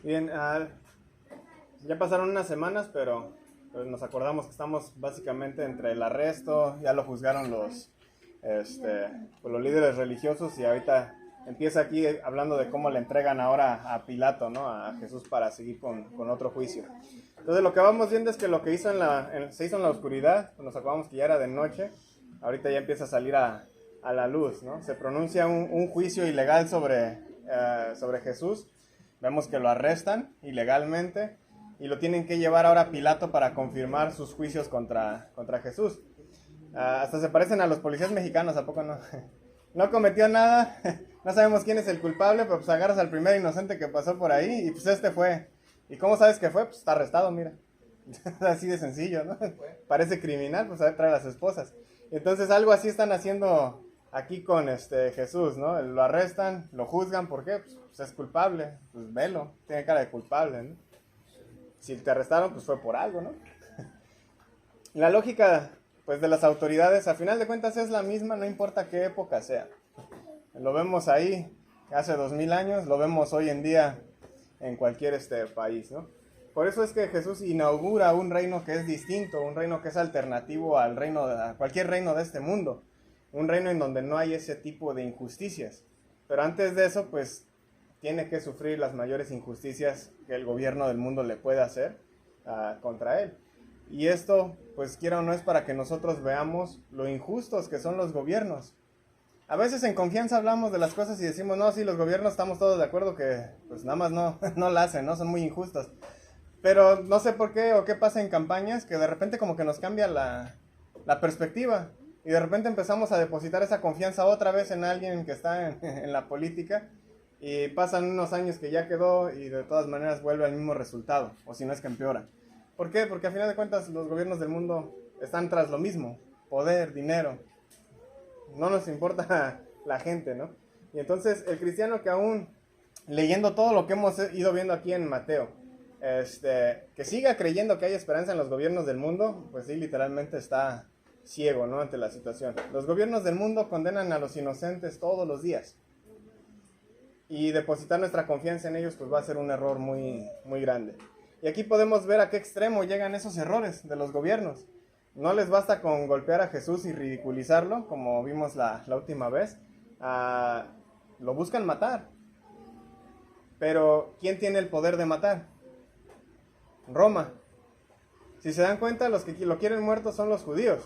Bien, ya pasaron unas semanas, pero pues, nos acordamos que estamos básicamente entre el arresto, ya lo juzgaron pues, los líderes religiosos y ahorita empieza aquí hablando de cómo le entregan ahora a Pilato, ¿no? A Jesús para seguir con otro juicio. Entonces lo que vamos viendo es que lo que hizo se hizo en la oscuridad, nos acordamos que ya era de noche, ahorita ya empieza a salir a la luz, ¿no? Se pronuncia un juicio ilegal sobre Jesús. Vemos que lo arrestan ilegalmente y lo tienen que llevar ahora a Pilato para confirmar sus juicios contra Jesús. Hasta se parecen a los policías mexicanos, ¿a poco no? No cometió nada, no sabemos quién es el culpable, pero pues agarras al primer inocente que pasó por ahí y pues este fue. ¿Y cómo sabes que fue? Pues está arrestado, mira. Así de sencillo, ¿no? Parece criminal, pues a ver, trae a las esposas. Entonces algo así están haciendo aquí con Jesús, ¿no? Lo arrestan, lo juzgan, ¿por qué? Pues es culpable, pues velo, tiene cara de culpable, ¿no? Si te arrestaron, pues fue por algo, ¿no? La lógica, pues de las autoridades, a final de cuentas es la misma, no importa qué época sea. Lo vemos ahí hace 2000 años, lo vemos hoy en día en cualquier país, ¿no? Por eso es que Jesús inaugura un reino que es distinto, un reino que es alternativo a cualquier reino de este mundo. Un reino en donde no hay ese tipo de injusticias. Pero antes de eso, pues, tiene que sufrir las mayores injusticias que el gobierno del mundo le puede hacer contra él. Y esto, pues, quiera o no, es para que nosotros veamos lo injustos que son los gobiernos. A veces en confianza hablamos de las cosas y decimos, no, sí, los gobiernos estamos todos de acuerdo que, pues, nada más no la hacen, ¿no? Son muy injustos. Pero no sé por qué o qué pasa en campañas que de repente como que nos cambia la perspectiva. Y de repente empezamos a depositar esa confianza otra vez en alguien que está en la política y pasan unos años que ya quedó y de todas maneras vuelve al mismo resultado, o si no es que empeora. ¿Por qué? Porque a final de cuentas los gobiernos del mundo están tras lo mismo, poder, dinero. No nos importa la gente, ¿no? Y entonces el cristiano que aún leyendo todo lo que hemos ido viendo aquí en Mateo, que siga creyendo que hay esperanza en los gobiernos del mundo, pues sí, literalmente está ciego, ¿no? Ante la situación. Los gobiernos del mundo condenan a los inocentes todos los días. Y depositar nuestra confianza en ellos pues va a ser un error muy, muy grande. Y aquí podemos ver a qué extremo llegan esos errores de los gobiernos. No les basta con golpear a Jesús y ridiculizarlo, como vimos la última vez. Lo buscan matar. Pero ¿quién tiene el poder de matar? Roma. Si se dan cuenta, los que lo quieren muerto son los judíos,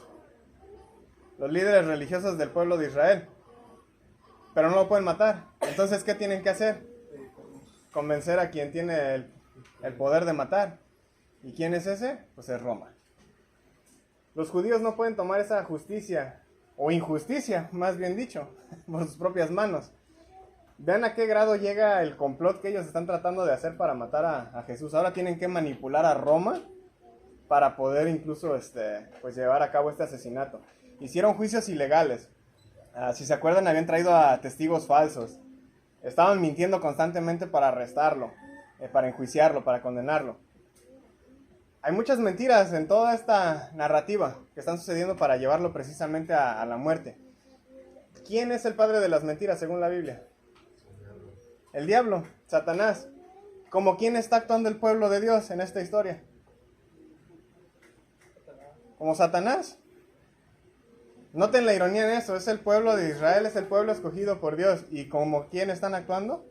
los líderes religiosos del pueblo de Israel, pero no lo pueden matar. Entonces, ¿qué tienen que hacer? Convencer a quien tiene el poder de matar. ¿Y quién es ese? Pues es Roma. Los judíos no pueden tomar esa justicia, o injusticia, más bien dicho, por sus propias manos. Vean a qué grado llega el complot que ellos están tratando de hacer para matar a Jesús. Ahora tienen que manipular a Roma para poder incluso pues llevar a cabo este asesinato. Hicieron juicios ilegales. Si se acuerdan, habían traído a testigos falsos. Estaban mintiendo constantemente para arrestarlo, para enjuiciarlo, para condenarlo. Hay muchas mentiras en toda esta narrativa que están sucediendo para llevarlo precisamente a la muerte. ¿Quién es el padre de las mentiras según la Biblia? El diablo, Satanás. ¿Como quién está actuando el pueblo de Dios en esta historia? Como Satanás. Noten la ironía en eso, es el pueblo de Israel, es el pueblo escogido por Dios. ¿Y como quién están actuando?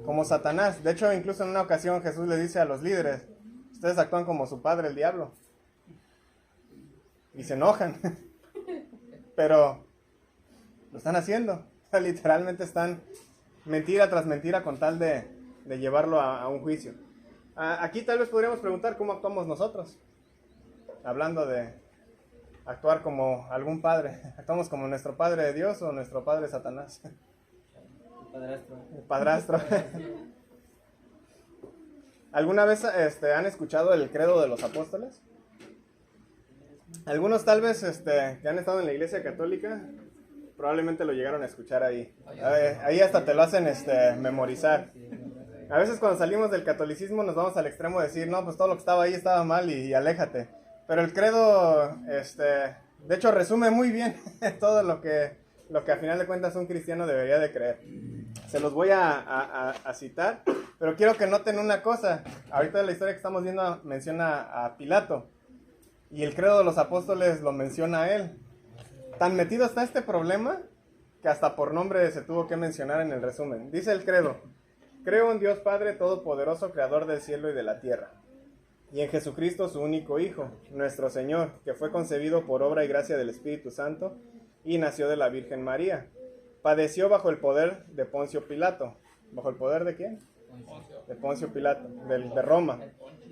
Como Satanás. De hecho, incluso en una ocasión Jesús le dice a los líderes, ustedes actúan como su padre el diablo. Y se enojan. Pero lo están haciendo. Literalmente están mentira tras mentira con tal de llevarlo a un juicio. Aquí tal vez podríamos preguntar cómo actuamos nosotros. Hablando de actuar como algún padre. ¿Actuamos como nuestro padre de Dios o nuestro padre Satanás? El padrastro. El padrastro. ¿Alguna vez han escuchado el credo de los apóstoles? Algunos tal vez que han estado en la iglesia católica probablemente lo llegaron a escuchar ahí. Ahí hasta te lo hacen memorizar. A veces cuando salimos del catolicismo nos vamos al extremo de decir, no, pues todo lo que estaba ahí estaba mal y aléjate. Pero el credo, de hecho resume muy bien todo lo que a final de cuentas un cristiano debería de creer. Se los voy a citar Pero quiero que noten una cosa. Ahorita la historia que estamos viendo menciona a Pilato. Y el credo de los apóstoles lo menciona a él. Tan metido está este problema que hasta por nombre se tuvo que mencionar en el resumen. Dice el credo: creo en Dios Padre Todopoderoso, Creador del cielo y de la tierra, y en Jesucristo su único Hijo, nuestro Señor, que fue concebido por obra y gracia del Espíritu Santo y nació de la Virgen María. Padeció bajo el poder de Poncio Pilato. ¿Bajo el poder de quién? De Poncio Pilato, de Roma.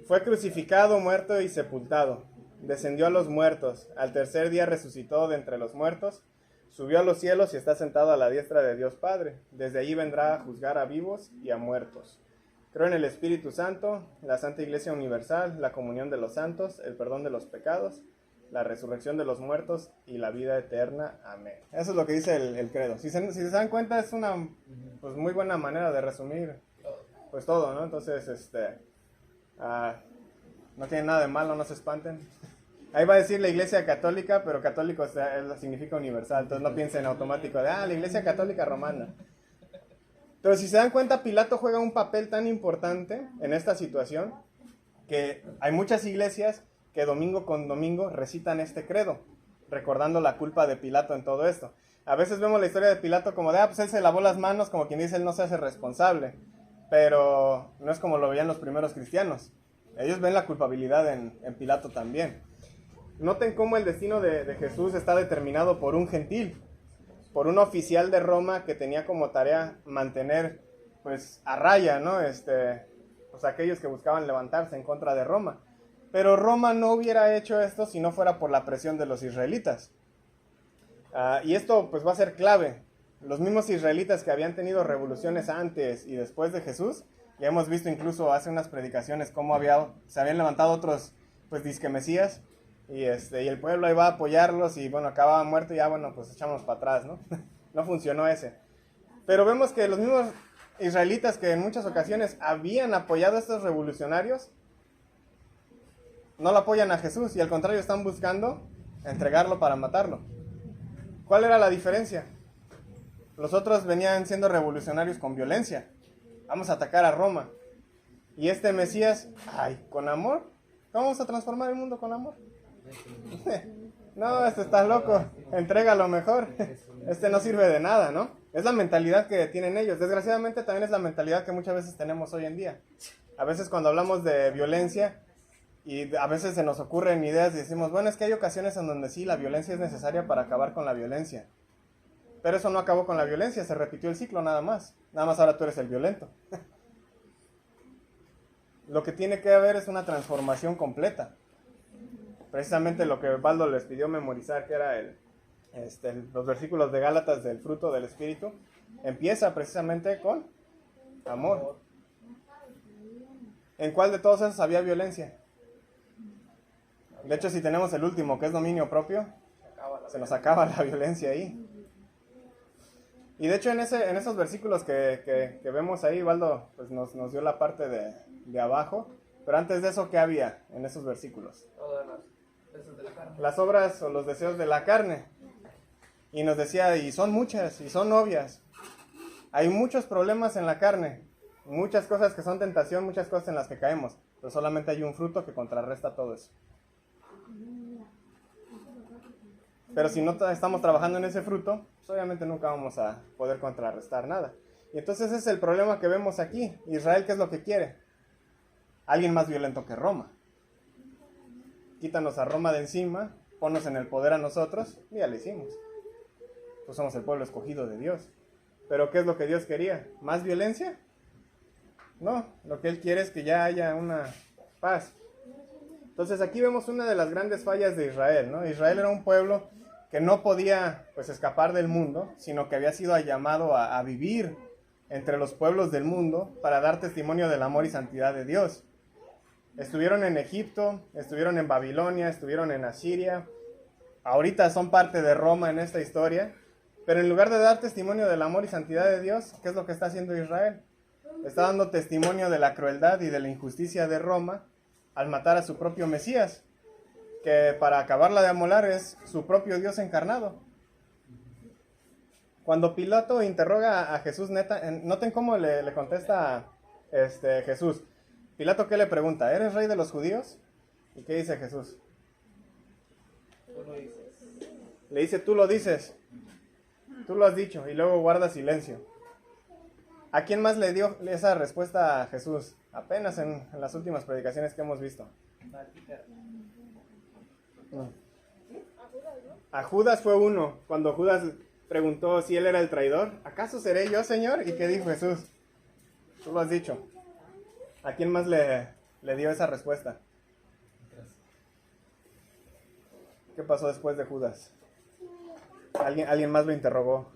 Fue crucificado, muerto y sepultado. Descendió a los muertos. Al tercer día resucitó de entre los muertos. Subió a los cielos y está sentado a la diestra de Dios Padre. Desde allí vendrá a juzgar a vivos y a muertos. Creo en el Espíritu Santo, la Santa Iglesia Universal, la comunión de los santos, el perdón de los pecados, la resurrección de los muertos y la vida eterna. Amén. Eso es lo que dice el credo. Si se dan cuenta, es una pues, muy buena manera de resumir pues todo, ¿no? Entonces, no tiene nada de malo, no se espanten. Ahí va a decir la Iglesia Católica, pero católico significa universal, entonces no piensen en automático de, la Iglesia Católica Romana. Pero si se dan cuenta, Pilato juega un papel tan importante en esta situación que hay muchas iglesias que domingo con domingo recitan este credo, recordando la culpa de Pilato en todo esto. A veces vemos la historia de Pilato como de, pues él se lavó las manos, como quien dice, él no se hace responsable. Pero no es como lo veían los primeros cristianos. Ellos ven la culpabilidad en Pilato también. Noten cómo el destino de Jesús está determinado por un gentil, por un oficial de Roma que tenía como tarea mantener pues a raya, ¿no? Pues aquellos que buscaban levantarse en contra de Roma. Pero Roma no hubiera hecho esto si no fuera por la presión de los israelitas. Y esto pues va a ser clave. Los mismos israelitas que habían tenido revoluciones antes y después de Jesús, ya hemos visto incluso hace unas predicaciones cómo se habían levantado otros pues disque mesías, y el pueblo iba a apoyarlos y bueno, acababa muerto y ya bueno, pues echamos para atrás, ¿no? No funcionó ese. Pero vemos que los mismos israelitas que en muchas ocasiones habían apoyado a estos revolucionarios, no lo apoyan a Jesús y al contrario están buscando entregarlo para matarlo. ¿Cuál era la diferencia? Los otros venían siendo revolucionarios con violencia. Vamos a atacar a Roma. Y este Mesías, con amor. ¿Cómo vamos a transformar el mundo con amor? No, está loco. Entrega lo mejor. No sirve de nada, ¿no? Es la mentalidad que tienen ellos. Desgraciadamente también es la mentalidad que muchas veces tenemos hoy en día. A veces cuando hablamos de violencia y a veces se nos ocurren ideas y decimos, bueno, es que hay ocasiones en donde sí, la violencia es necesaria para acabar con la violencia. Pero eso no acabó con la violencia, se repitió el ciclo nada más. Nada más ahora tú eres el violento. Lo que tiene que haber es una transformación completa. Precisamente lo que Baldo les pidió memorizar, que era los versículos de Gálatas del fruto del Espíritu, empieza precisamente con amor. ¿En cuál de todos esos había violencia? De hecho, si tenemos el último, que es dominio propio, se nos acaba la violencia ahí. Y de hecho en esos versículos que vemos ahí, Baldo pues nos dio la parte de abajo, pero antes de eso, ¿qué había en esos versículos? Todas las deseos de la carne. Las obras o los deseos de la carne. Y nos decía, y son muchas, y son obvias. Hay muchos problemas en la carne, muchas cosas que son tentación, muchas cosas en las que caemos, pero solamente hay un fruto que contrarresta todo eso. Pero si no estamos trabajando en ese fruto, pues obviamente nunca vamos a poder contrarrestar nada. Y entonces ese es el problema que vemos aquí. Israel, ¿qué es lo que quiere? Alguien más violento que Roma. Quítanos a Roma de encima, ponnos en el poder a nosotros, y ya lo hicimos. Pues somos el pueblo escogido de Dios. ¿Pero qué es lo que Dios quería? ¿Más violencia? No, lo que Él quiere es que ya haya una paz. Entonces aquí vemos una de las grandes fallas de Israel, ¿no? Israel era un pueblo que no podía pues escapar del mundo, sino que había sido llamado a vivir entre los pueblos del mundo para dar testimonio del amor y santidad de Dios. Estuvieron en Egipto, estuvieron en Babilonia, estuvieron en Asiria, ahorita son parte de Roma en esta historia, pero en lugar de dar testimonio del amor y santidad de Dios, ¿qué es lo que está haciendo Israel? Está dando testimonio de la crueldad y de la injusticia de Roma al matar a su propio Mesías, que para acabarla de amolar es su propio Dios encarnado. Cuando Pilato interroga a Jesús, noten cómo le contesta Jesús. Pilato, ¿qué le pregunta? ¿Eres rey de los judíos? ¿Y qué dice Jesús? Tú lo dices. Le dice, tú lo dices, tú lo has dicho, y luego guarda silencio. ¿A quién más le dio esa respuesta a Jesús? Apenas en las últimas predicaciones que hemos visto. A Judas fue uno, cuando Judas preguntó si él era el traidor. ¿Acaso seré yo, Señor? ¿Y qué dijo Jesús? Tú lo has dicho. ¿A quién más le dio esa respuesta? ¿Qué pasó después de Judas? ¿Alguien más lo interrogó?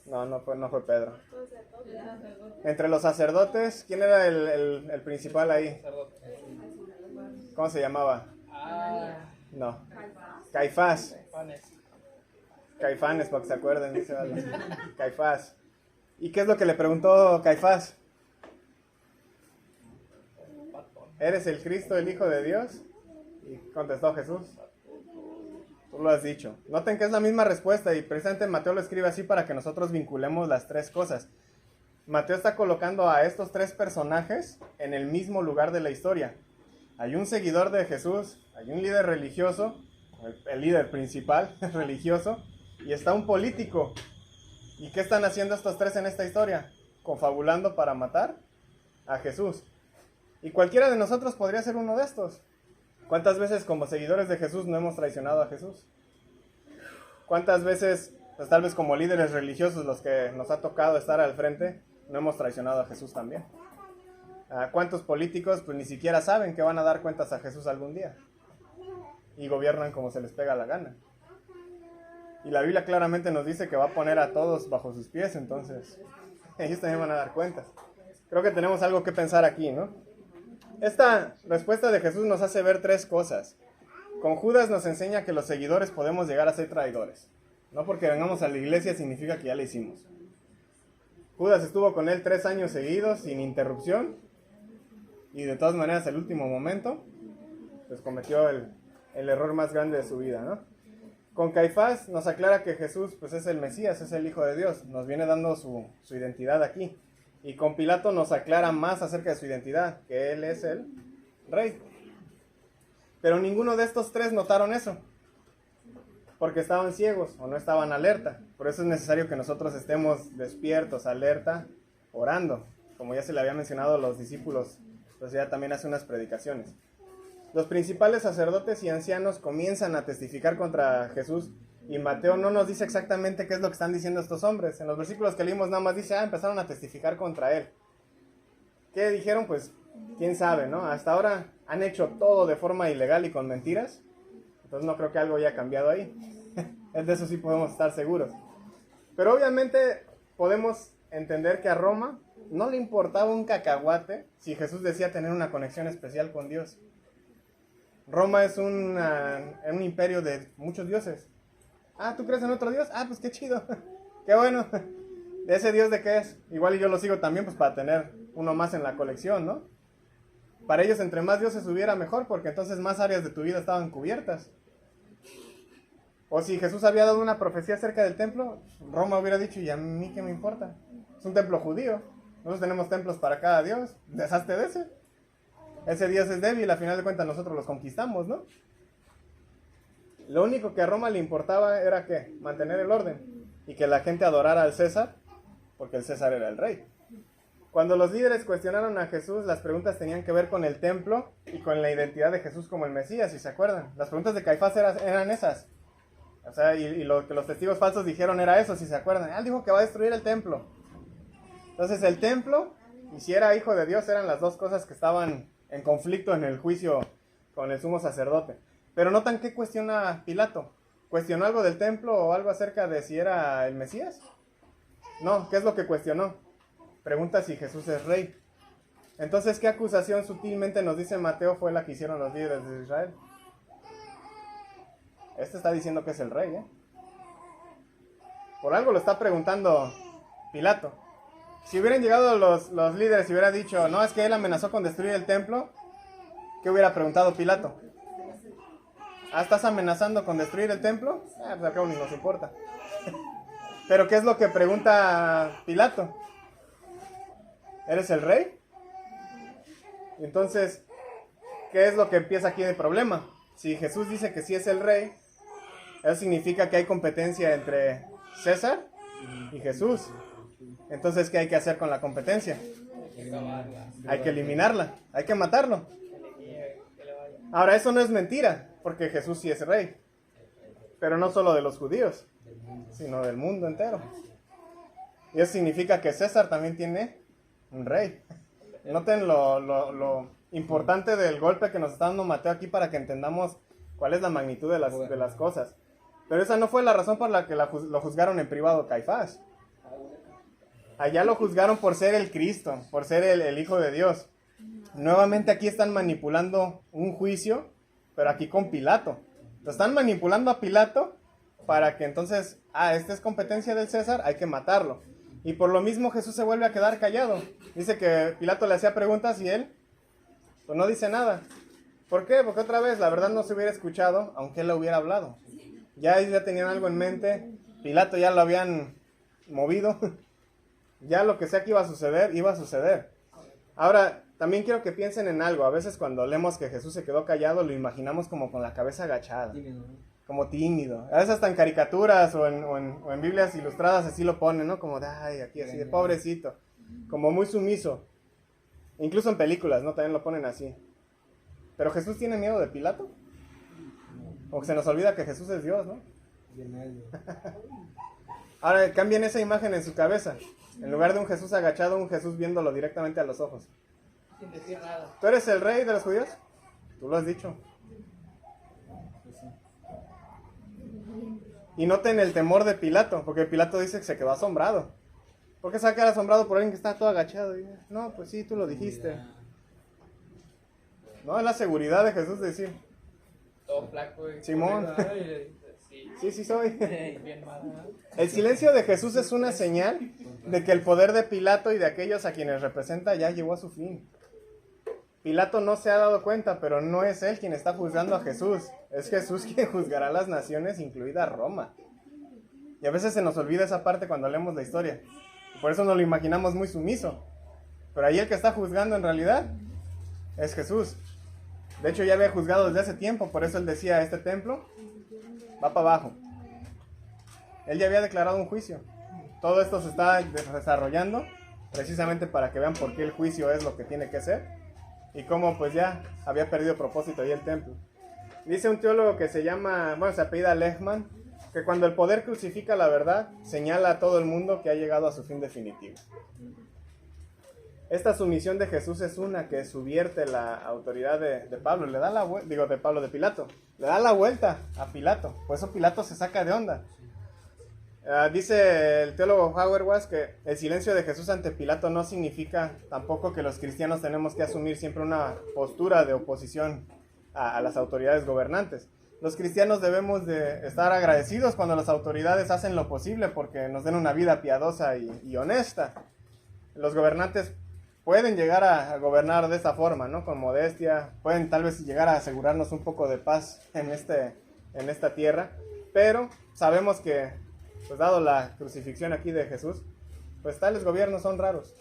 No fue Pedro. Entre los sacerdotes, ¿quién era el principal ahí? ¿Cómo se llamaba? No. Caifás. Caifanes, para que se acuerden, dice algo. Caifás. ¿Y qué es lo que le preguntó Caifás? ¿Eres el Cristo, el Hijo de Dios? Y contestó Jesús. Tú lo has dicho. Noten que es la misma respuesta y precisamente Mateo lo escribe así para que nosotros vinculemos las tres cosas. Mateo está colocando a estos tres personajes en el mismo lugar de la historia. Hay un seguidor de Jesús, hay un líder religioso, el líder principal religioso, y está un político. ¿Y qué están haciendo estos tres en esta historia? Confabulando para matar a Jesús. Y cualquiera de nosotros podría ser uno de estos. ¿Cuántas veces como seguidores de Jesús no hemos traicionado a Jesús? ¿Cuántas veces, pues tal vez como líderes religiosos, los que nos ha tocado estar al frente, no hemos traicionado a Jesús también? ¿Cuántos políticos pues ni siquiera saben que van a dar cuentas a Jesús algún día? Y gobiernan como se les pega la gana. Y la Biblia claramente nos dice que va a poner a todos bajo sus pies, entonces ellos también van a dar cuentas. Creo que tenemos algo que pensar aquí, ¿no? Esta respuesta de Jesús nos hace ver tres cosas. Con Judas nos enseña que los seguidores podemos llegar a ser traidores. No porque vengamos a la iglesia significa que ya le hicimos. Judas estuvo con él 3 años seguidos, sin interrupción. Y de todas maneras, el último momento, pues cometió el error más grande de su vida, ¿no? Con Caifás nos aclara que Jesús pues es el Mesías, es el Hijo de Dios. Nos viene dando su identidad aquí. Y con Pilato nos aclara más acerca de su identidad, que él es el rey. Pero ninguno de estos tres notaron eso, porque estaban ciegos o no estaban alerta. Por eso es necesario que nosotros estemos despiertos, alerta, orando, como ya se le había mencionado a los discípulos, pues ya también hace unas predicaciones. Los principales sacerdotes y ancianos comienzan a testificar contra Jesús. Y Mateo no nos dice exactamente qué es lo que están diciendo estos hombres. En los versículos que leímos nada más dice, empezaron a testificar contra él. ¿Qué dijeron? Pues, quién sabe, ¿no? Hasta ahora han hecho todo de forma ilegal y con mentiras. Entonces no creo que algo haya cambiado ahí. De eso sí podemos estar seguros. Pero obviamente podemos entender que a Roma no le importaba un cacahuate si Jesús decía tener una conexión especial con Dios. Roma es un imperio de muchos dioses. ¿Tú crees en otro Dios? Pues qué chido, qué bueno. ¿De ese Dios de qué es? Igual y yo lo sigo también pues para tener uno más en la colección, ¿no? Para ellos entre más dioses hubiera mejor, porque entonces más áreas de tu vida estaban cubiertas. O si Jesús había dado una profecía acerca del templo, Roma hubiera dicho, ¿y a mí qué me importa? Es un templo judío, nosotros tenemos templos para cada Dios, deshazte de ese. Ese Dios es débil, a final de cuentas nosotros los conquistamos, ¿no? Lo único que a Roma le importaba era ¿qué? Mantener el orden y que la gente adorara al César, porque el César era el rey. Cuando los líderes cuestionaron a Jesús, las preguntas tenían que ver con el templo y con la identidad de Jesús como el Mesías, si se acuerdan. Las preguntas de Caifás eran esas. O sea, y lo que los testigos falsos dijeron era eso, si se acuerdan. Él dijo que va a destruir el templo. Entonces el templo, y si era hijo de Dios, eran las dos cosas que estaban en conflicto en el juicio con el sumo sacerdote. Pero notan qué cuestiona Pilato. ¿Cuestionó algo del templo o algo acerca de si era el Mesías? No, ¿qué es lo que cuestionó? Pregunta si Jesús es rey. Entonces, ¿qué acusación sutilmente nos dice Mateo fue la que hicieron los líderes de Israel? Este está diciendo que es el rey, ¿eh? Por algo lo está preguntando Pilato. Si hubieran llegado los líderes y hubiera dicho, no, es que él amenazó con destruir el templo, ¿qué hubiera preguntado Pilato? ¿Estás amenazando con destruir el templo? Pues al cabo ni nos importa. Pero ¿qué es lo que pregunta Pilato? ¿Eres el rey? Entonces, ¿qué es lo que empieza aquí de problema? Si Jesús dice que sí es el rey, eso significa que hay competencia entre César y Jesús. Entonces, ¿qué hay que hacer con la competencia? Hay que eliminarla, hay que matarlo. Ahora, eso no es mentira, porque Jesús sí es rey. Pero no solo de los judíos, sino del mundo entero. Y eso significa que César también tiene un rey. Noten lo importante del golpe que nos está dando Mateo aquí para que entendamos cuál es la magnitud de las cosas. Pero esa no fue la razón por la que lo juzgaron en privado Caifás. Allá lo juzgaron por ser el Cristo, por ser el Hijo de Dios. Nuevamente aquí están manipulando un juicio, pero aquí con Pilato. Lo están manipulando a Pilato para que entonces, esta es competencia del César, hay que matarlo. Y por lo mismo Jesús se vuelve a quedar callado. Dice que Pilato le hacía preguntas y él pues no dice nada. ¿Por qué? Porque otra vez la verdad no se hubiera escuchado, aunque él lo hubiera hablado. Ya tenían algo en mente, Pilato ya lo habían movido. Ya lo que sea que iba a suceder, iba a suceder. Ahora, también quiero que piensen en algo. A veces cuando leemos que Jesús se quedó callado, lo imaginamos como con la cabeza agachada. Como tímido. A veces hasta en caricaturas o en Biblias ilustradas así lo ponen, ¿no? Como de, aquí así, de pobrecito. Como muy sumiso. Incluso en películas, ¿no? También lo ponen así. ¿Pero Jesús tiene miedo de Pilato? O que se nos olvida que Jesús es Dios, ¿no? Ahora cambien esa imagen en su cabeza. En lugar de un Jesús agachado, un Jesús viéndolo directamente a los ojos. Sin decir nada. ¿Tú eres el rey de los judíos? Tú lo has dicho. Y noten el temor de Pilato, porque Pilato dice que se quedó asombrado. ¿Por qué se va a quedar asombrado por alguien que está todo agachado? Y, no, pues sí, tú lo dijiste. No, es la seguridad de Jesús decir. Todo flaco. Simón. Sí soy. Bien mal. El silencio de Jesús es una señal de que el poder de Pilato y de aquellos a quienes representa ya llegó a su fin. Pilato no se ha dado cuenta, pero no es él quien está juzgando a Jesús. Es Jesús quien juzgará a las naciones, incluida Roma. Y a veces se nos olvida esa parte cuando leemos la historia. Y por eso nos lo imaginamos muy sumiso. Pero ahí el que está juzgando en realidad es Jesús. De hecho ya había juzgado desde hace tiempo, por eso él decía, este templo va para abajo. Él ya había declarado un juicio. Todo esto se está desarrollando precisamente para que vean por qué el juicio es lo que tiene que ser y cómo pues ya había perdido propósito ahí el templo. Dice un teólogo que se apellida Lehmann, que cuando el poder crucifica la verdad, señala a todo el mundo que ha llegado a su fin definitivo. Esta sumisión de Jesús es una que subvierte la autoridad de Pablo, le da la de Pilato, le da la vuelta a Pilato, por eso Pilato se saca de onda. Dice el teólogo Hauerwas que el silencio de Jesús ante Pilato no significa tampoco que los cristianos tenemos que asumir siempre una postura de oposición a las autoridades gobernantes. Los cristianos debemos de estar agradecidos cuando las autoridades hacen lo posible porque nos den una vida piadosa y honesta. Los gobernantes pueden llegar a gobernar de esta forma, ¿no? Con modestia, pueden tal vez llegar a asegurarnos un poco de paz en esta tierra, pero sabemos que, pues dado la crucifixión aquí de Jesús, pues tales gobiernos son raros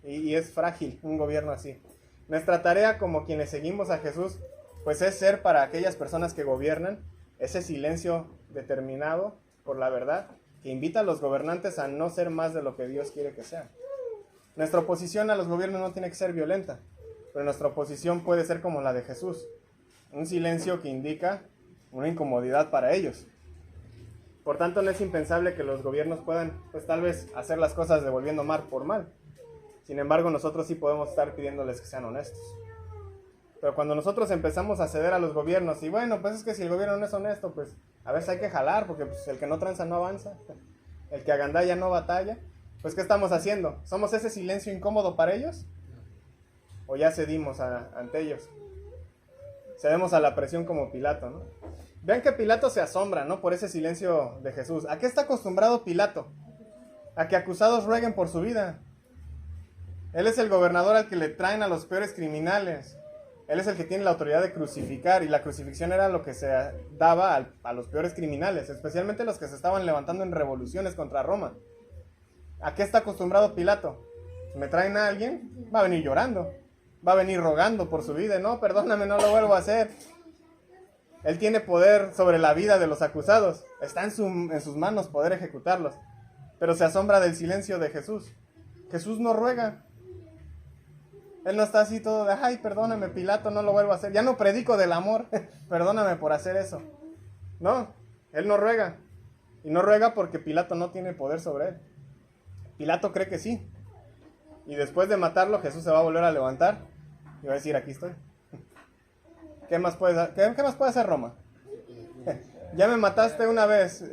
y es frágil un gobierno así. Nuestra tarea como quienes seguimos a Jesús, pues es ser para aquellas personas que gobiernan ese silencio determinado por la verdad que invita a los gobernantes a no ser más de lo que Dios quiere que sean. Nuestra oposición a los gobiernos no tiene que ser violenta, pero nuestra oposición puede ser como la de Jesús, un silencio que indica una incomodidad para ellos. Por tanto, no es impensable que los gobiernos puedan, pues tal vez, hacer las cosas devolviendo mal por mal. Sin embargo, nosotros sí podemos estar pidiéndoles que sean honestos. Pero cuando nosotros empezamos a ceder a los gobiernos, y bueno, pues es que si el gobierno no es honesto, pues a veces hay que jalar, porque pues, el que no tranza no avanza, el que agandalla no batalla. Pues ¿qué estamos haciendo? ¿Somos ese silencio incómodo para ellos? ¿O ya cedimos ante ellos? Cedemos a la presión como Pilato, ¿no? Vean que Pilato se asombra, ¿no? Por ese silencio de Jesús. ¿A qué está acostumbrado Pilato? A que acusados rueguen por su vida. Él es el gobernador al que le traen a los peores criminales. Él es el que tiene la autoridad de crucificar, y la crucifixión era lo que se daba a los peores criminales, especialmente los que se estaban levantando en revoluciones contra Roma. ¿A qué está acostumbrado Pilato? me traen a alguien, va a venir llorando, va a venir rogando por su vida. No, perdóname, no lo vuelvo a hacer. Él tiene poder sobre la vida de los acusados. Está en sus manos poder ejecutarlos. Pero se asombra del silencio de Jesús. Jesús no ruega. Él no está así todo de, ay, perdóname, Pilato, no lo vuelvo a hacer. Ya no predico del amor, perdóname por hacer eso. No, él no ruega. Y no ruega porque Pilato no tiene poder sobre él. Pilato cree que sí. Y después de matarlo, Jesús se va a volver a levantar y va a decir, aquí estoy. ¿Qué más puede hacer Roma? Ya me mataste una vez.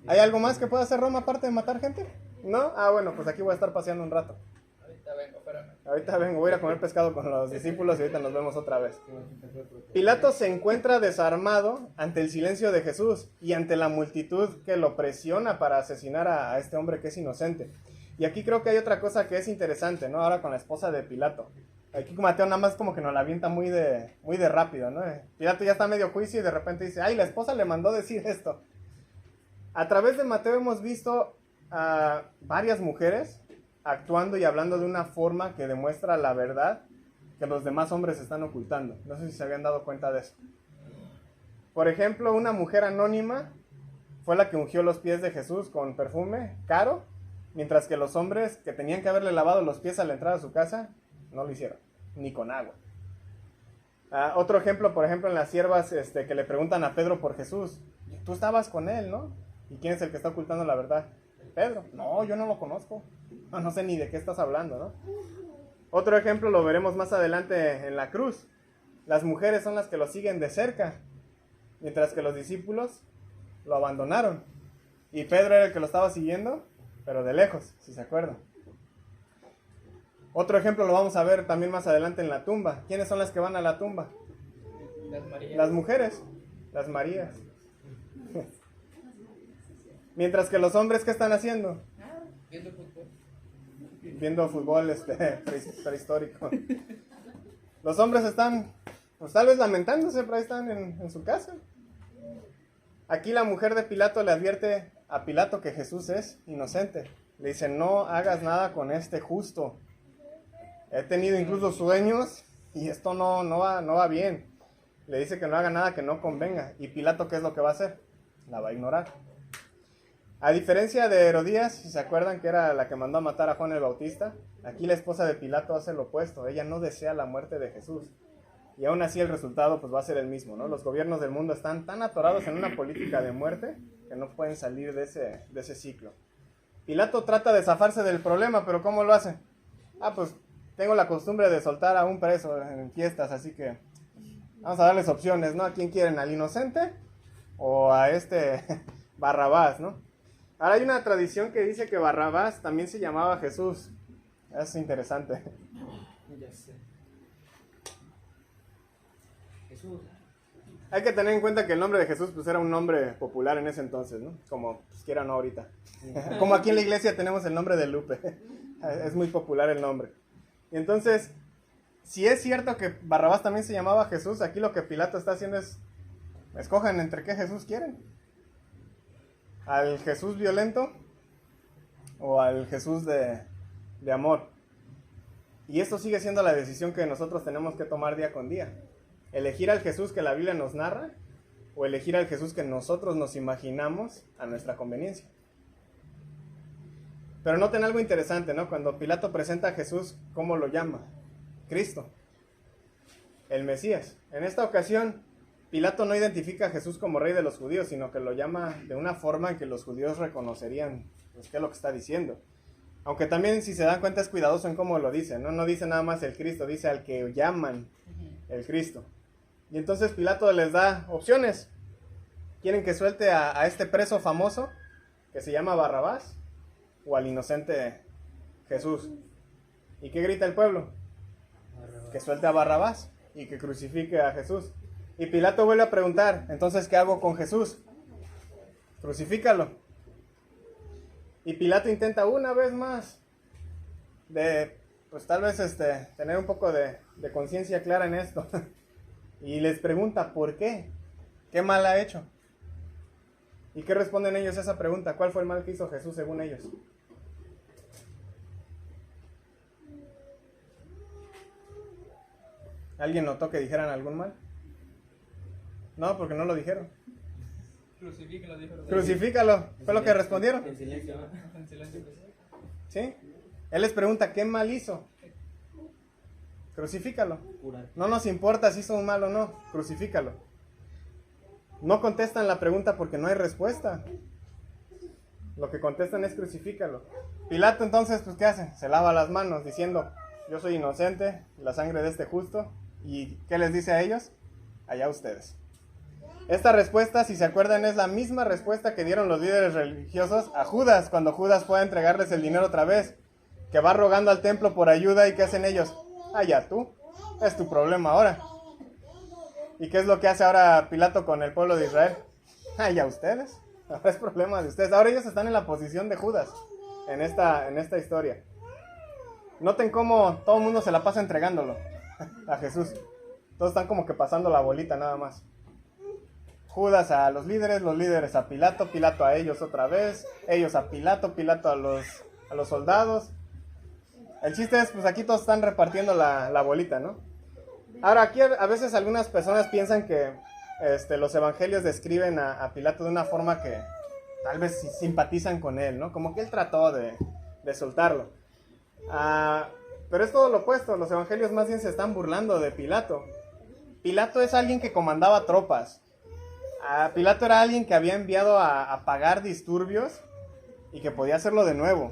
¿Hay algo más que pueda hacer Roma aparte de matar gente? ¿No? Ah, bueno, pues aquí voy a estar paseando un rato. Ahorita vengo, espérame. Ahorita vengo, voy a ir a comer pescado con los discípulos y ahorita nos vemos otra vez. Pilato se encuentra desarmado ante el silencio de Jesús y ante la multitud que lo presiona para asesinar a este hombre que es inocente. Y aquí creo que hay otra cosa que es interesante, ¿no? Ahora con la esposa de Pilato. Aquí Mateo nada más como que nos la avienta muy de rápido, ¿no? Pilato ya está a medio juicio y de repente dice, ay, la esposa le mandó decir esto. A través de Mateo hemos visto a varias mujeres actuando y hablando de una forma que demuestra la verdad que los demás hombres están ocultando. No sé si se habían dado cuenta de eso. Por ejemplo, una mujer anónima fue la que ungió los pies de Jesús con perfume caro, mientras que los hombres que tenían que haberle lavado los pies a la entrada de su casa no lo hicieron, ni con agua. Otro ejemplo, por ejemplo, en las siervas que le preguntan a Pedro por Jesús. Tú estabas con él, ¿no? ¿Y quién es el que está ocultando la verdad? Pedro. No, yo no lo conozco. No sé ni de qué estás hablando, ¿no? Otro ejemplo lo veremos más adelante en la cruz. Las mujeres son las que lo siguen de cerca, mientras que los discípulos lo abandonaron. Y Pedro era el que lo estaba siguiendo, pero de lejos, si se acuerdan. Otro ejemplo lo vamos a ver también más adelante en la tumba. ¿Quiénes son las que van a la tumba? Las Marías. Las mujeres, las Marías. Mientras que los hombres, ¿qué están haciendo? Viendo fútbol. Viendo fútbol prehistórico. Los hombres están, pues tal vez lamentándose, pero ahí están en su casa. Aquí la mujer de Pilato le advierte a Pilato que Jesús es inocente. Le dice, no hagas nada con este justo. He tenido incluso sueños y esto no va bien. Le dice que no haga nada que no convenga. ¿Y Pilato qué es lo que va a hacer? La va a ignorar. A diferencia de Herodías, si se acuerdan que era la que mandó a matar a Juan el Bautista, aquí la esposa de Pilato hace lo opuesto. Ella no desea la muerte de Jesús. Y aún así el resultado pues va a ser el mismo, ¿no? Los gobiernos del mundo están tan atorados en una política de muerte que no pueden salir de ese ciclo. Pilato trata de zafarse del problema, pero ¿cómo lo hace? Pues tengo la costumbre de soltar a un preso en fiestas, así que vamos a darles opciones, ¿no? ¿A quién quieren? ¿Al inocente o a Barrabás, ¿no? Ahora hay una tradición que dice que Barrabás también se llamaba Jesús. Es interesante. Ya sé. Jesús. Hay que tener en cuenta que el nombre de Jesús pues era un nombre popular en ese entonces, ¿no? Como pues, quiera no ahorita. Como aquí en la iglesia tenemos el nombre de Lupe. Es muy popular el nombre. Y entonces, si es cierto que Barrabás también se llamaba Jesús, aquí lo que Pilato está haciendo es, escojan entre qué Jesús quieren. ¿Al Jesús violento o al Jesús de amor? Y esto sigue siendo la decisión que nosotros tenemos que tomar día con día. Elegir al Jesús que la Biblia nos narra o elegir al Jesús que nosotros nos imaginamos a nuestra conveniencia. Pero noten algo interesante, ¿no? Cuando Pilato presenta a Jesús, ¿cómo lo llama? Cristo, el Mesías. En esta ocasión, Pilato no identifica a Jesús como rey de los judíos, sino que lo llama de una forma en que los judíos reconocerían pues, qué es lo que está diciendo. Aunque también, si se dan cuenta, es cuidadoso en cómo lo dice, ¿no? No dice nada más el Cristo, dice al que llaman el Cristo. Y entonces Pilato les da opciones. ¿Quieren que suelte a este preso famoso que se llama Barrabás o al inocente Jesús? ¿Y qué grita el pueblo? Barrabás. Que suelte a Barrabás y que crucifique a Jesús. Y Pilato vuelve a preguntar, entonces, ¿qué hago con Jesús? Crucifícalo. Y Pilato intenta una vez más pues tal vez tener un poco de conciencia clara en esto. Y les pregunta, ¿por qué? ¿Qué mal ha hecho? ¿Y qué responden ellos a esa pregunta? ¿Cuál fue el mal que hizo Jesús según ellos? ¿Alguien notó que dijeran algún mal? No, porque no lo dijeron. Crucifícalo, dijo. Crucifícalo, fue lo que respondieron. En silencio. En silencio. Pues. ¿Sí? Él les pregunta, ¿qué mal hizo? Crucifícalo. Curar. No nos importa si hizo un mal o no, crucifícalo. No contestan la pregunta porque no hay respuesta. Lo que contestan es crucifícalo. Pilato entonces, pues ¿qué hace? Se lava las manos diciendo, yo soy inocente, la sangre de este justo. ¿Y qué les dice a ellos? Allá ustedes. Esta respuesta, si se acuerdan, es la misma respuesta que dieron los líderes religiosos a Judas, cuando Judas fue a entregarles el dinero otra vez, que va rogando al templo por ayuda, y ¿qué hacen ellos? Allá tú, es tu problema ahora. ¿Y qué es lo que hace ahora Pilato con el pueblo de Israel? Allá ustedes, ahora es problema de ustedes. Ahora ellos están en la posición de Judas en esta historia. Noten cómo todo el mundo se la pasa entregándolo a Jesús. Todos están como que pasando la bolita nada más. Judas a los líderes a Pilato, Pilato a ellos otra vez, ellos a Pilato, Pilato a los soldados. El chiste es, pues aquí todos están repartiendo la bolita, ¿no? Ahora, aquí a veces algunas personas piensan que los evangelios describen a Pilato de una forma que tal vez simpatizan con él, ¿no? Como que él trató de soltarlo. Pero es todo lo opuesto, los evangelios más bien se están burlando de Pilato. Pilato es alguien que comandaba tropas. Pilato era alguien que había enviado a apagar disturbios y que podía hacerlo de nuevo.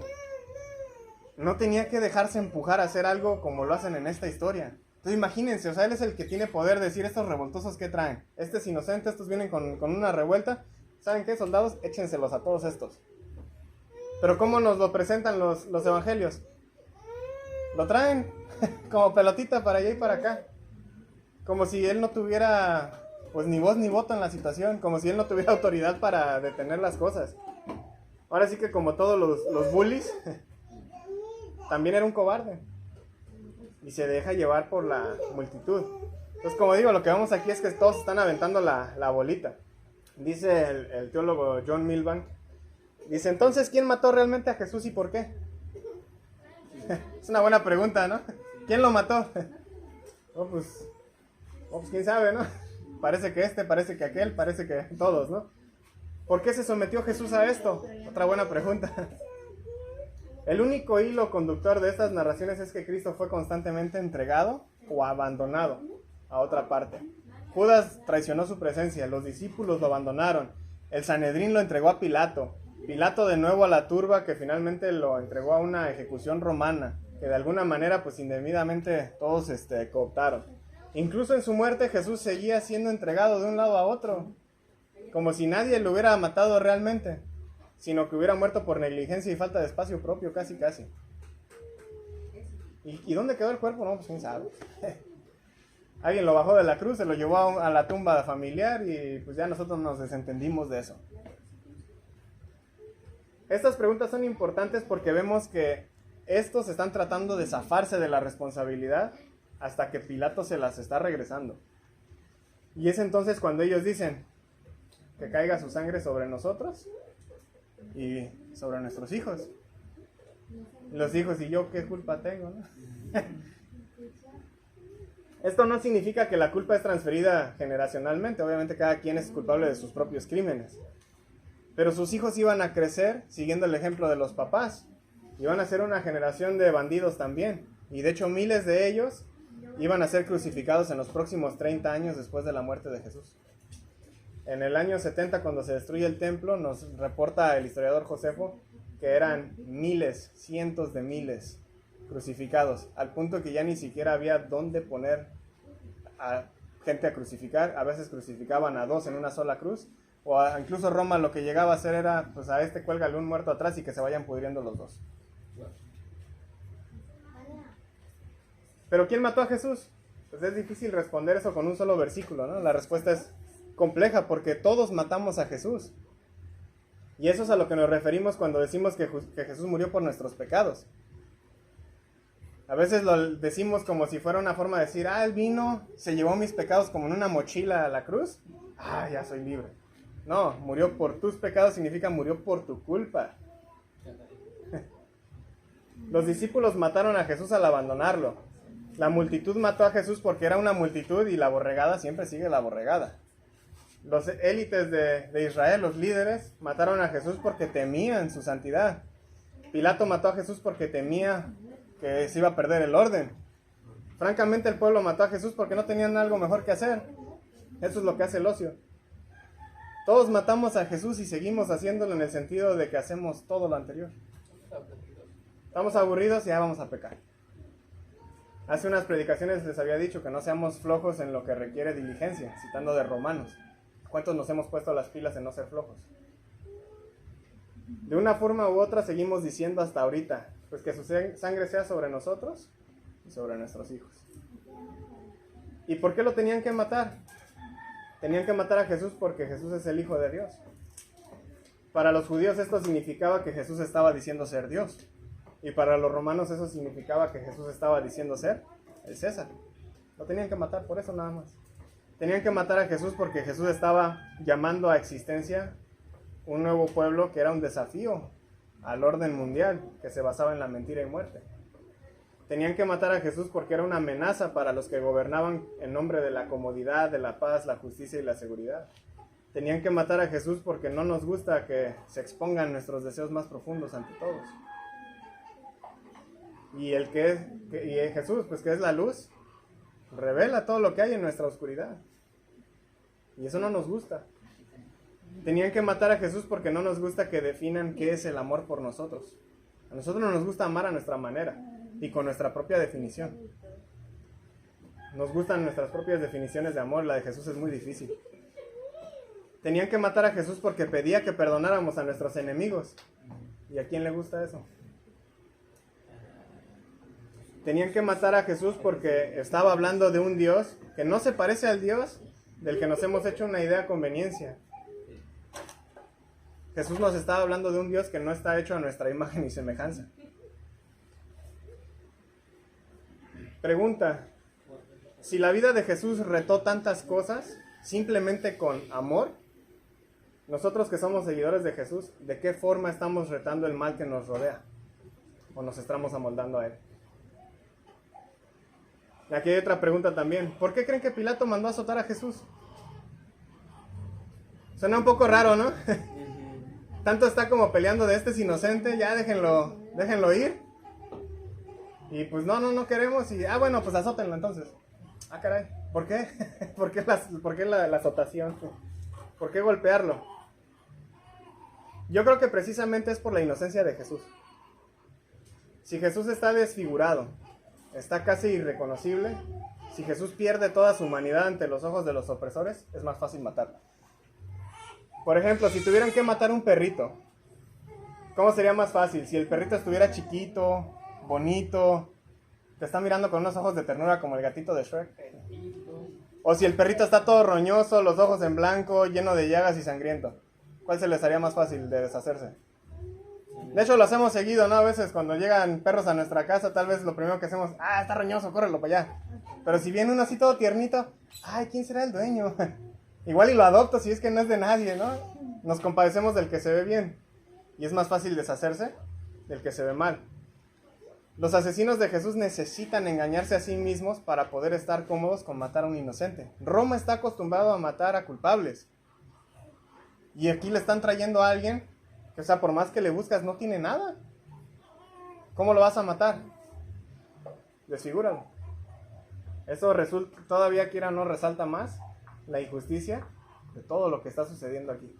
No tenía que dejarse empujar a hacer algo como lo hacen en esta historia. Entonces imagínense, o sea, él es el que tiene poder de decir, estos revoltosos que traen, este es inocente, estos vienen con una revuelta, ¿saben qué, soldados? Échenselos a todos estos. Pero ¿cómo nos lo presentan los evangelios? Lo traen como pelotita para allá y para acá. Como si él no tuviera, pues, ni voz ni voto en la situación, como si él no tuviera autoridad para detener las cosas. Ahora sí que como todos los bullies, también era un cobarde. Y se deja llevar por la multitud. Entonces, como digo, lo que vemos aquí es que todos están aventando la bolita. Dice el teólogo John Milbank, dice, entonces, ¿quién mató realmente a Jesús y por qué? Es una buena pregunta, ¿no? ¿Quién lo mató? Pues quién sabe, ¿no? Parece que parece que aquel, parece que todos, ¿no? ¿Por qué se sometió Jesús a esto? Otra buena pregunta. El único hilo conductor de estas narraciones es que Cristo fue constantemente entregado o abandonado a otra parte. Judas traicionó su presencia, los discípulos lo abandonaron, el Sanedrín lo entregó a Pilato, Pilato de nuevo a la turba que finalmente lo entregó a una ejecución romana, que de alguna manera pues indebidamente todos cooptaron. Incluso en su muerte Jesús seguía siendo entregado de un lado a otro, como si nadie lo hubiera matado realmente, sino que hubiera muerto por negligencia y falta de espacio propio, casi. ¿Y dónde quedó el cuerpo? No, pues quién sabe. Alguien lo bajó de la cruz, se lo llevó a la tumba familiar y pues ya nosotros nos desentendimos de eso. Estas preguntas son importantes porque vemos que estos están tratando de zafarse de la responsabilidad hasta que Pilato se las está regresando. Y es entonces cuando ellos dicen que caiga su sangre sobre nosotros y sobre nuestros hijos. Los hijos, ¿y yo qué culpa tengo, no? Esto no significa que la culpa es transferida generacionalmente. Obviamente cada quien es culpable de sus propios crímenes. Pero sus hijos iban a crecer siguiendo el ejemplo de los papás. Iban a ser una generación de bandidos también. Y de hecho miles de ellos iban a ser crucificados en los próximos 30 años después de la muerte de Jesús. En el año 70, cuando se destruye el templo, nos reporta el historiador Josefo que eran miles, cientos de miles crucificados, al punto que ya ni siquiera había dónde poner a gente a crucificar. A veces crucificaban a dos en una sola cruz, o incluso Roma lo que llegaba a hacer era, pues a cuélgale un muerto atrás y que se vayan pudriendo los dos. ¿Pero quién mató a Jesús? Pues es difícil responder eso con un solo versículo, ¿no? La respuesta es compleja porque todos matamos a Jesús. Y eso es a lo que nos referimos cuando decimos que Jesús murió por nuestros pecados. A veces lo decimos como si fuera una forma de decir, Él vino, se llevó mis pecados como en una mochila a la cruz, ya soy libre. No, murió por tus pecados significa murió por tu culpa. Los discípulos mataron a Jesús al abandonarlo. La multitud mató a Jesús porque era una multitud y la borregada siempre sigue la borregada. Los élites de Israel, los líderes, mataron a Jesús porque temían su santidad. Pilato mató a Jesús porque temía que se iba a perder el orden. Francamente, el pueblo mató a Jesús porque no tenían algo mejor que hacer. Eso es lo que hace el ocio. Todos matamos a Jesús y seguimos haciéndolo en el sentido de que hacemos todo lo anterior. Estamos aburridos y ya vamos a pecar. Hace unas predicaciones les había dicho que no seamos flojos en lo que requiere diligencia, citando de Romanos. ¿Cuántos nos hemos puesto las pilas en no ser flojos? De una forma u otra seguimos diciendo hasta ahorita, pues que su sangre sea sobre nosotros y sobre nuestros hijos. ¿Y por qué lo tenían que matar? Tenían que matar a Jesús porque Jesús es el Hijo de Dios. Para los judíos esto significaba que Jesús estaba diciendo ser Dios. Y para los romanos eso significaba que Jesús estaba diciendo ser el César. Lo tenían que matar por eso nada más. Tenían que matar a Jesús porque Jesús estaba llamando a existencia un nuevo pueblo que era un desafío al orden mundial que se basaba en la mentira y muerte. Tenían que matar a Jesús porque era una amenaza para los que gobernaban en nombre de la comodidad, de la paz, la justicia y la seguridad. Tenían que matar a Jesús porque no nos gusta que se expongan nuestros deseos más profundos ante todos. Y Jesús, pues que es la luz, revela todo lo que hay en nuestra oscuridad. Y eso no nos gusta. Tenían que matar a Jesús porque no nos gusta que definan qué es el amor por nosotros. A nosotros no nos gusta amar a nuestra manera y con nuestra propia definición. Nos gustan nuestras propias definiciones de amor, la de Jesús es muy difícil. Tenían que matar a Jesús porque pedía que perdonáramos a nuestros enemigos. ¿Y a quién le gusta eso? Tenían que matar a Jesús porque estaba hablando de un Dios que no se parece al Dios del que nos hemos hecho una idea a conveniencia. Jesús nos estaba hablando de un Dios que no está hecho a nuestra imagen y semejanza. Pregunta: si la vida de Jesús retó tantas cosas simplemente con amor, nosotros que somos seguidores de Jesús, ¿de qué forma estamos retando el mal que nos rodea? ¿O nos estamos amoldando a él? Aquí hay otra pregunta también. ¿Por qué creen que Pilato mandó a azotar a Jesús? Suena un poco raro, ¿no? Tanto está como peleando de este es inocente, ya déjenlo ir. Y pues no queremos y, bueno, pues azótenlo entonces. Ah, caray, ¿por qué? ¿Por qué la azotación? ¿Por qué golpearlo? Yo creo que precisamente es por la inocencia de Jesús. Si Jesús está desfigurado, está casi irreconocible, si Jesús pierde toda su humanidad ante los ojos de los opresores, es más fácil matarlo. Por ejemplo, si tuvieran que matar un perrito, ¿cómo sería más fácil? Si el perrito estuviera chiquito, bonito, te está mirando con unos ojos de ternura como el gatito de Shrek. O si el perrito está todo roñoso, los ojos en blanco, lleno de llagas y sangriento. ¿Cuál se les haría más fácil de deshacerse? De hecho, lo hacemos seguido, ¿no? A veces cuando llegan perros a nuestra casa, tal vez lo primero que hacemos, está roñoso, córrelo para allá. Pero si viene uno así todo tiernito, ¿quién será el dueño? Igual y lo adopto si es que no es de nadie, ¿no? Nos compadecemos del que se ve bien. Y es más fácil deshacerse del que se ve mal. Los asesinos de Jesús necesitan engañarse a sí mismos para poder estar cómodos con matar a un inocente. Roma está acostumbrado a matar a culpables. Y aquí le están trayendo a alguien que, por más que le buscas, no tiene nada. ¿Cómo lo vas a matar? Desfigúralo. Eso todavía quiera o no resalta más la injusticia de todo lo que está sucediendo aquí.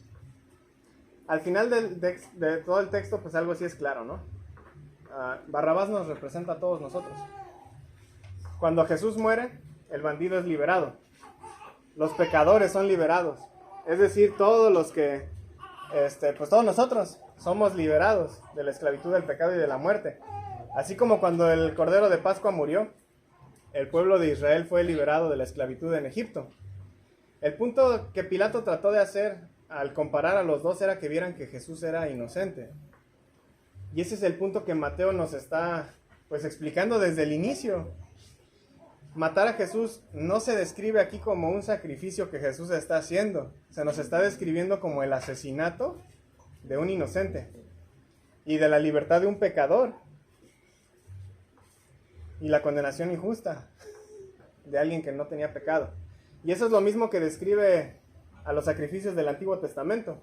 Al final de todo el texto, pues algo sí es claro, ¿no? Barrabás nos representa a todos nosotros. Cuando Jesús muere, el bandido es liberado. Los pecadores son liberados. Es decir, todos los que, pues todos nosotros somos liberados de la esclavitud del pecado y de la muerte. Así como cuando el Cordero de Pascua murió, el pueblo de Israel fue liberado de la esclavitud en Egipto. El punto que Pilato trató de hacer al comparar a los dos era que vieran que Jesús era inocente. Y ese es el punto que Mateo nos está pues explicando desde el inicio. Matar a Jesús no se describe aquí como un sacrificio que Jesús está haciendo. Se nos está describiendo como el asesinato de un inocente y de la libertad de un pecador. y la condenación injusta de alguien que no tenía pecado. Y eso es lo mismo que describe a los sacrificios del Antiguo Testamento.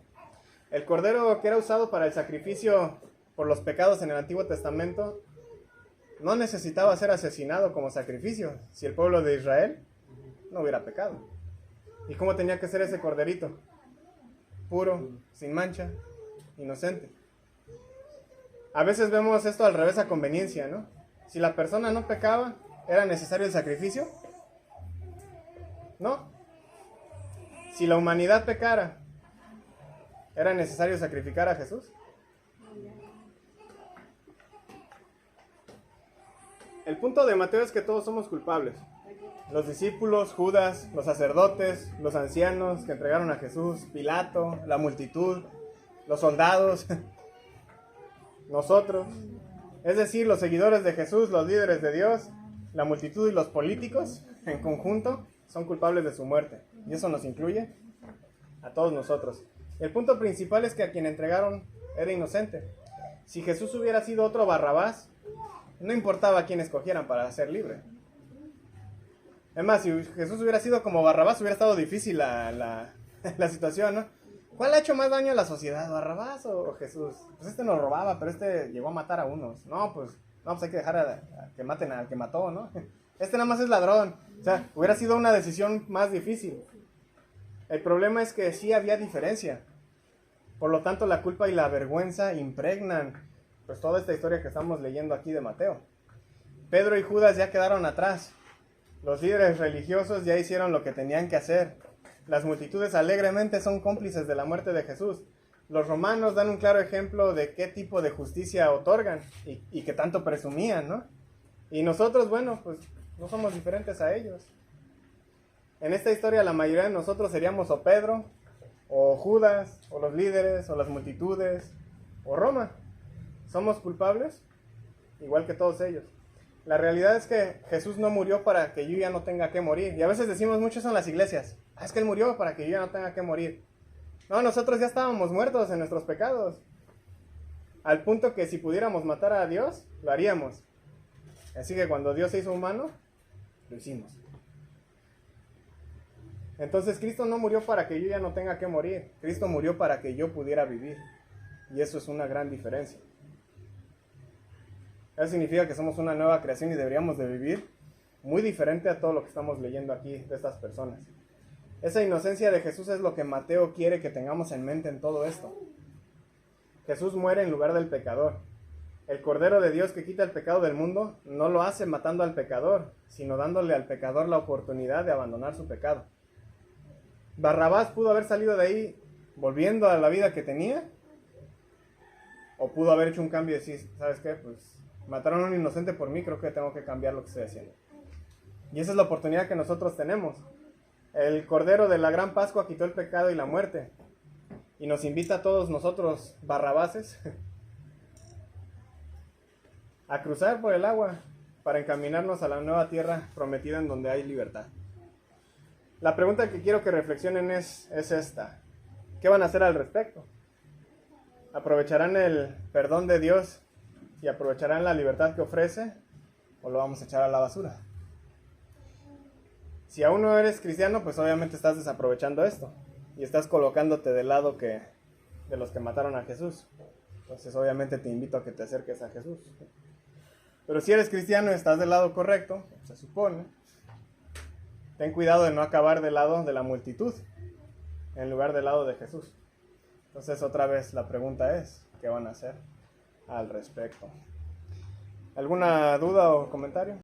El cordero que era usado para el sacrificio por los pecados en el Antiguo Testamento no necesitaba ser asesinado como sacrificio si el pueblo de Israel no hubiera pecado. ¿Y cómo tenía que ser ese corderito? Puro, sin mancha, inocente. A veces vemos esto al revés a conveniencia, ¿no? Si la persona no pecaba, ¿era necesario el sacrificio? No. Si la humanidad pecara, ¿era necesario sacrificar a Jesús? El punto de Mateo es que todos somos culpables. Los discípulos, Judas, los sacerdotes, los ancianos que entregaron a Jesús, Pilato, la multitud, los soldados, nosotros. Es decir, los seguidores de Jesús, los líderes de Dios, la multitud y los políticos, en conjunto, son culpables de su muerte. Y eso nos incluye a todos nosotros. El punto principal es que a quien entregaron era inocente. Si Jesús hubiera sido otro Barrabás, no importaba a quién escogieran para ser libre. Es más, si Jesús hubiera sido como Barrabás, hubiera estado difícil la situación, ¿no? ¿Cuál ha hecho más daño a la sociedad, Barrabás o Jesús? Pues este nos robaba, pero este llegó a matar a unos. No, pues hay que dejar a que maten al que mató, ¿no? Este nada más es ladrón. O sea, hubiera sido una decisión más difícil. El problema es que sí había diferencia. Por lo tanto, la culpa y la vergüenza impregnan pues toda esta historia que estamos leyendo aquí de Mateo. Pedro y Judas ya quedaron atrás. Los líderes religiosos ya hicieron lo que tenían que hacer. Las multitudes alegremente son cómplices de la muerte de Jesús. Los romanos dan un claro ejemplo de qué tipo de justicia otorgan y que tanto presumían, ¿no? Y nosotros, bueno, pues no somos diferentes a ellos. En esta historia la mayoría de nosotros seríamos o Pedro, o Judas, o los líderes, o las multitudes, o Roma. ¿Somos culpables? Igual que todos ellos. La realidad es que Jesús no murió para que yo ya no tenga que morir. Y a veces decimos mucho eso en las iglesias. Es que Él murió para que yo ya no tenga que morir. No, nosotros ya estábamos muertos en nuestros pecados. Al punto que si pudiéramos matar a Dios, lo haríamos. Así que cuando Dios se hizo humano, lo hicimos. Entonces Cristo no murió para que yo ya no tenga que morir. Cristo murió para que yo pudiera vivir. Y eso es una gran diferencia. Eso significa que somos una nueva creación y deberíamos de vivir muy diferente a todo lo que estamos leyendo aquí de estas personas. Esa inocencia de Jesús es lo que Mateo quiere que tengamos en mente en todo esto. Jesús muere en lugar del pecador. El Cordero de Dios que quita el pecado del mundo no lo hace matando al pecador, sino dándole al pecador la oportunidad de abandonar su pecado. Barrabás pudo haber salido de ahí volviendo a la vida que tenía, o pudo haber hecho un cambio y decir, ¿sabes qué? Pues mataron a un inocente por mí, creo que tengo que cambiar lo que estoy haciendo. Y esa es la oportunidad que nosotros tenemos. El Cordero de la Gran Pascua quitó el pecado y la muerte. Y nos invita a todos nosotros, Barrabases, a cruzar por el agua para encaminarnos a la nueva tierra prometida en donde hay libertad. La pregunta que quiero que reflexionen es esta. ¿Qué van a hacer al respecto? ¿Aprovecharán el perdón de Dios y aprovecharán la libertad que ofrece? ¿O lo vamos a echar a la basura? Si aún no eres cristiano, pues obviamente estás desaprovechando esto. Y estás colocándote del lado de los que mataron a Jesús. Entonces obviamente te invito a que te acerques a Jesús. Pero si eres cristiano y estás del lado correcto, se supone, ten cuidado de no acabar del lado de la multitud, en lugar del lado de Jesús. Entonces otra vez la pregunta es, ¿qué van a hacer al respecto? ¿Alguna duda o comentario?